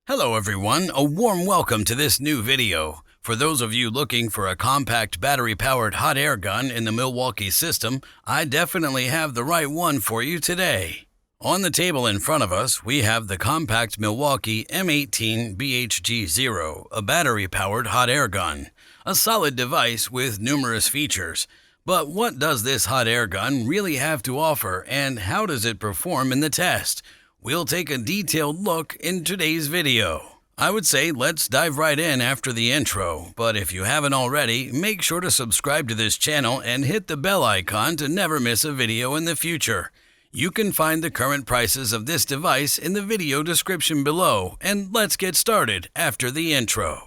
Hello everyone, a warm welcome to this new video. For those of you looking for a compact battery-powered hot air gun in the Milwaukee system, I definitely have the right one for you today. On the table in front of us, we have the compact MILWAUKEE M18 BHG-0, a battery-powered hot air gun. A solid device with numerous features. But what does this hot air gun really have to offer, and how does it perform in the test? We'll take a detailed look in today's video. I would say let's dive right in after the intro, but if you haven't already, make sure to subscribe to this channel and hit the bell icon to never miss a video in the future. You can find the current prices of this device in the video description below, and let's get started after the intro.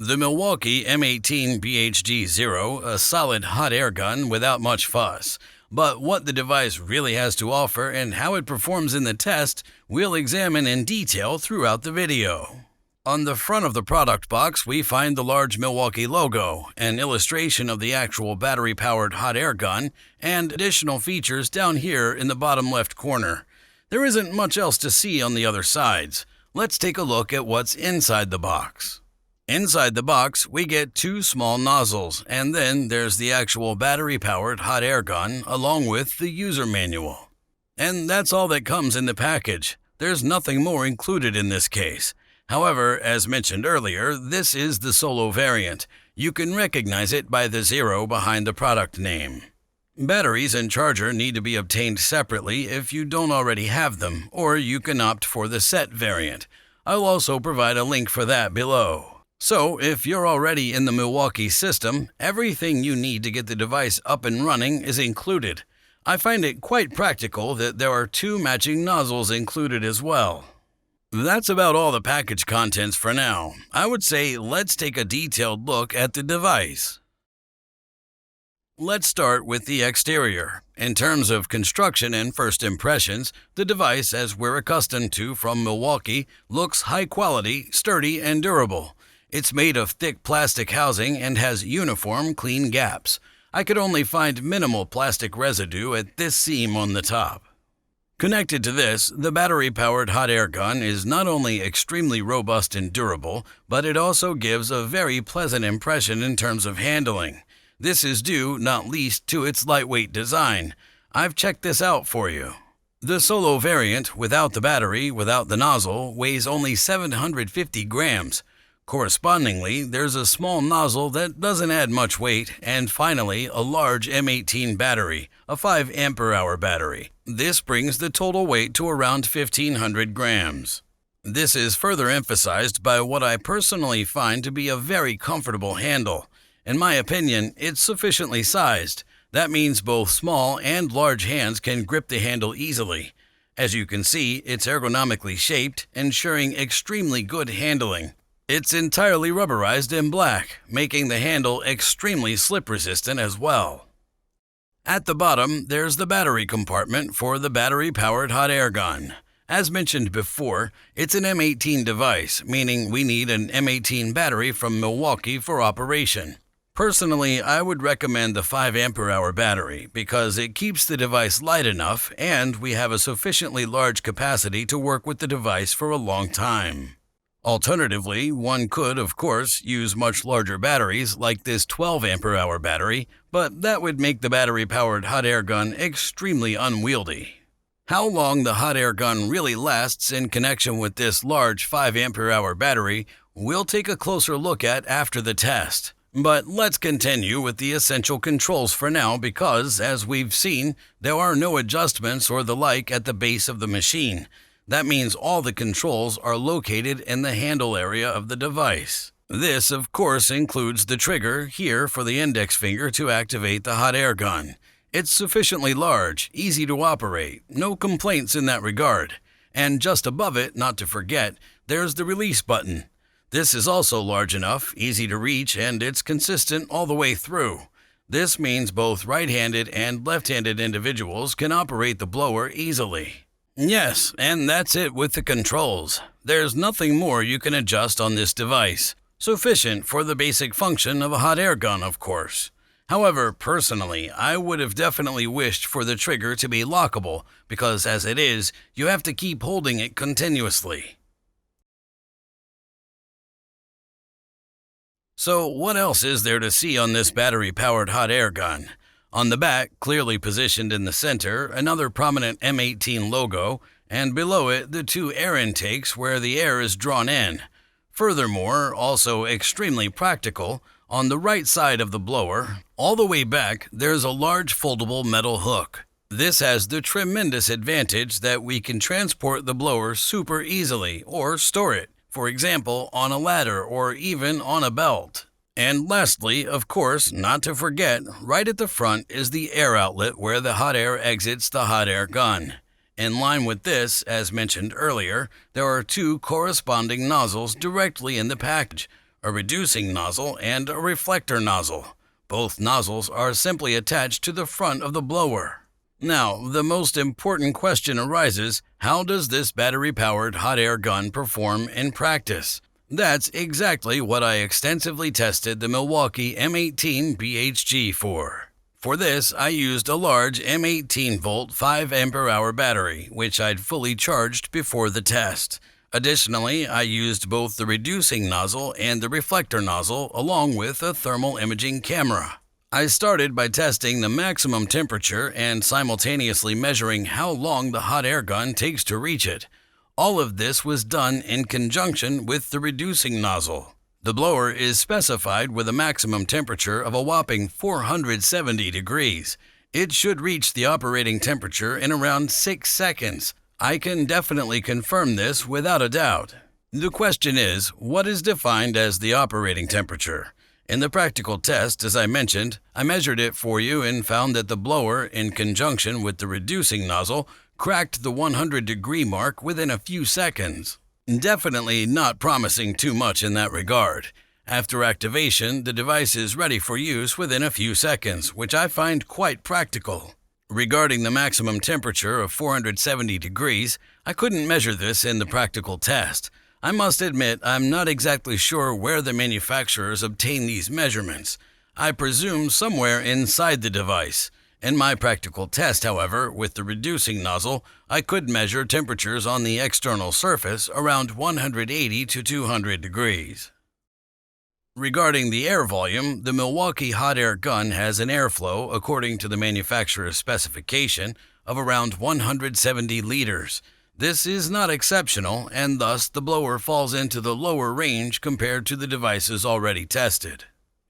The MILWAUKEE M18 BHG-0, a solid hot air gun without much fuss. But what the device really has to offer and how it performs in the test, we'll examine in detail throughout the video. On the front of the product box, we find the large Milwaukee logo, an illustration of the actual battery-powered hot air gun, and additional features down here in the bottom left corner. There isn't much else to see on the other sides. Let's take a look at what's inside the box. Inside the box, we get two small nozzles, and then there's the actual battery-powered hot air gun along with the user manual. And that's all that comes in the package. There's nothing more included in this case. However, as mentioned earlier, this is the solo variant. You can recognize it by the 0 behind the product name. Batteries and charger need to be obtained separately if you don't already have them, or you can opt for the set variant. I'll also provide a link for that below. So, if you're already in the Milwaukee system, everything you need to get the device up and running is included. I find it quite practical that there are two matching nozzles included as well. That's about all the package contents for now. I would say let's take a detailed look at the device. Let's start with the exterior. In terms of construction and first impressions, the device, as we're accustomed to from Milwaukee, looks high quality, sturdy, and durable. It's made of thick plastic housing and has uniform, clean gaps. I could only find minimal plastic residue at this seam on the top. Connected to this, the battery-powered hot air gun is not only extremely robust and durable, but it also gives a very pleasant impression in terms of handling. This is due, not least, to its lightweight design. I've checked this out for you. The solo variant, without the battery, without the nozzle, weighs only 750 grams. Correspondingly, there's a small nozzle that doesn't add much weight, and finally, a large M18 battery, a 5 ampere-hour battery. This brings the total weight to around 1,500 grams. This is further emphasized by what I personally find to be a very comfortable handle. In my opinion, it's sufficiently sized. That means both small and large hands can grip the handle easily. As you can see, it's ergonomically shaped, ensuring extremely good handling. It's entirely rubberized in black, making the handle extremely slip-resistant as well. At the bottom, there's the battery compartment for the battery-powered hot air gun. As mentioned before, it's an M18 device, meaning we need an M18 battery from Milwaukee for operation. Personally, I would recommend the 5 ampere-hour battery because it keeps the device light enough and we have a sufficiently large capacity to work with the device for a long time. Alternatively, one could, of course, use much larger batteries like this 12 ampere-hour battery, but that would make the battery-powered hot air gun extremely unwieldy. How long the hot air gun really lasts in connection with this large 5 ampere-hour battery, we'll take a closer look at after the test. But let's continue with the essential controls for now because, as we've seen, there are no adjustments or the like at the base of the machine. That means all the controls are located in the handle area of the device. This, of course, includes the trigger here for the index finger to activate the hot air gun. It's sufficiently large, easy to operate, no complaints in that regard. And just above it, not to forget, there's the release button. This is also large enough, easy to reach, and it's consistent all the way through. This means both right-handed and left-handed individuals can operate the blower easily. Yes, and that's it with the controls. There's nothing more you can adjust on this device. Sufficient for the basic function of a hot air gun, of course. However, personally, I would have definitely wished for the trigger to be lockable, because as it is, you have to keep holding it continuously. So what else is there to see on this battery-powered hot air gun? On the back, clearly positioned in the center, another prominent M18 logo, and below it the two air intakes where the air is drawn in. Furthermore, also extremely practical, on the right side of the blower, all the way back, there's a large foldable metal hook. This has the tremendous advantage that we can transport the blower super easily or store it, for example, on a ladder or even on a belt. And lastly, of course, not to forget, right at the front is the air outlet where the hot air exits the hot air gun. In line with this, as mentioned earlier, there are two corresponding nozzles directly in the package, a reducing nozzle and a reflector nozzle. Both nozzles are simply attached to the front of the blower. Now, the most important question arises, how does this battery-powered hot air gun perform in practice? That's exactly what I extensively tested the MILWAUKEE M18 BHG for. For this, I used a large M18-volt 5Ah battery, which I'd fully charged before the test. Additionally, I used both the reducing nozzle and the reflector nozzle along with a thermal imaging camera. I started by testing the maximum temperature and simultaneously measuring how long the hot air gun takes to reach it. All of this was done in conjunction with the reducing nozzle. The blower is specified with a maximum temperature of a whopping 470 degrees. It should reach the operating temperature in around 6 seconds. I can definitely confirm this without a doubt. The question is, what is defined as the operating temperature? In the practical test, as I mentioned, I measured it for you and found that the blower, in conjunction with the reducing nozzle, cracked the 100-degree mark within a few seconds. Definitely not promising too much in that regard. After activation, the device is ready for use within a few seconds, which I find quite practical. Regarding the maximum temperature of 470 degrees, I couldn't measure this in the practical test. I must admit I'm not exactly sure where the manufacturers obtain these measurements. I presume somewhere inside the device. In my practical test, however, with the reducing nozzle, I could measure temperatures on the external surface around 180 to 200 degrees. Regarding the air volume, the MILWAUKEE hot air gun has an airflow, according to the manufacturer's specification, of around 170 liters. This is not exceptional, and thus the blower falls into the lower range compared to the devices already tested.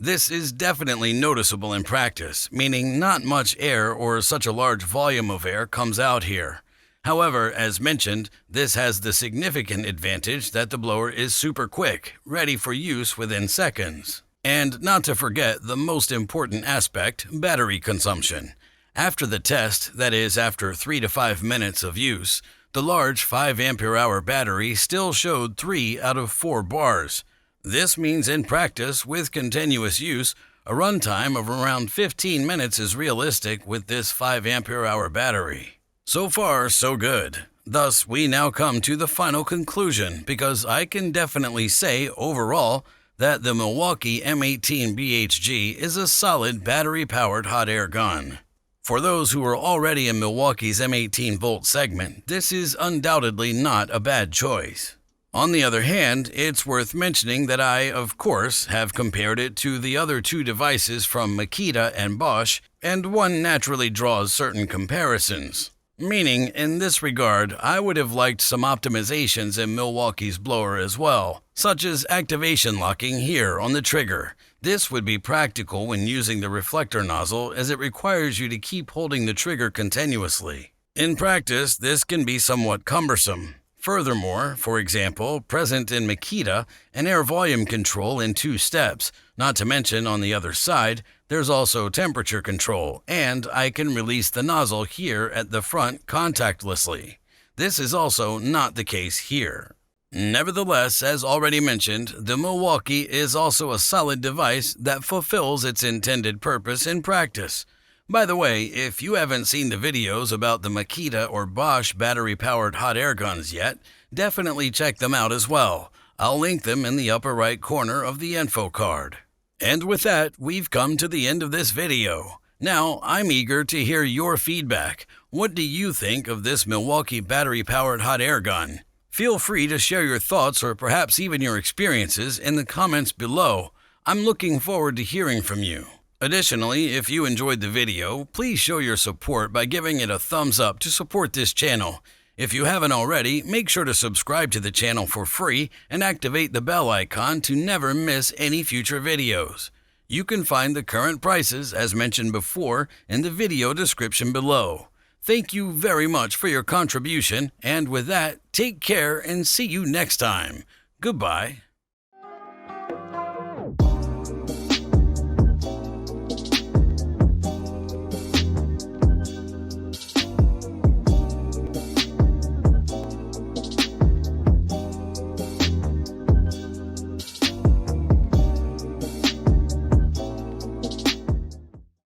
This is definitely noticeable in practice, meaning not much air or such a large volume of air comes out here. However, as mentioned, this has the significant advantage that the blower is super quick, ready for use within seconds. And not to forget the most important aspect, battery consumption. After the test, that is after 3 to 5 minutes of use, the large 5Ah battery still showed 3 out of 4 bars. This means in practice, with continuous use, a runtime of around 15 minutes is realistic with this 5Ah battery. So far, so good. Thus, we now come to the final conclusion, because I can definitely say, overall, that the MILWAUKEE M18 BHG is a solid battery-powered hot air gun. For those who are already in MILWAUKEE's M18-volt segment, this is undoubtedly not a bad choice. On the other hand, it's worth mentioning that I, of course, have compared it to the other two devices from Makita and Bosch, and one naturally draws certain comparisons. Meaning, in this regard, I would have liked some optimizations in MILWAUKEE's blower as well, such as activation locking here on the trigger. This would be practical when using the reflector nozzle, as it requires you to keep holding the trigger continuously. In practice, this can be somewhat cumbersome. Furthermore, for example, present in Makita, an air volume control in 2 steps, not to mention on the other side, there's also temperature control, and I can release the nozzle here at the front contactlessly. This is also not the case here. Nevertheless, as already mentioned, the MILWAUKEE is also a solid device that fulfills its intended purpose in practice. By the way, if you haven't seen the videos about the Makita or Bosch battery-powered hot air guns yet, definitely check them out as well. I'll link them in the upper right corner of the info card. And with that, we've come to the end of this video. Now, I'm eager to hear your feedback. What do you think of this Milwaukee battery-powered hot air gun? Feel free to share your thoughts or perhaps even your experiences in the comments below. I'm looking forward to hearing from you. Additionally, if you enjoyed the video, please show your support by giving it a thumbs up to support this channel. If you haven't already, make sure to subscribe to the channel for free and activate the bell icon to never miss any future videos. You can find the current prices, as mentioned before, in the video description below. Thank you very much for your contribution, and with that, take care and see you next time. Goodbye.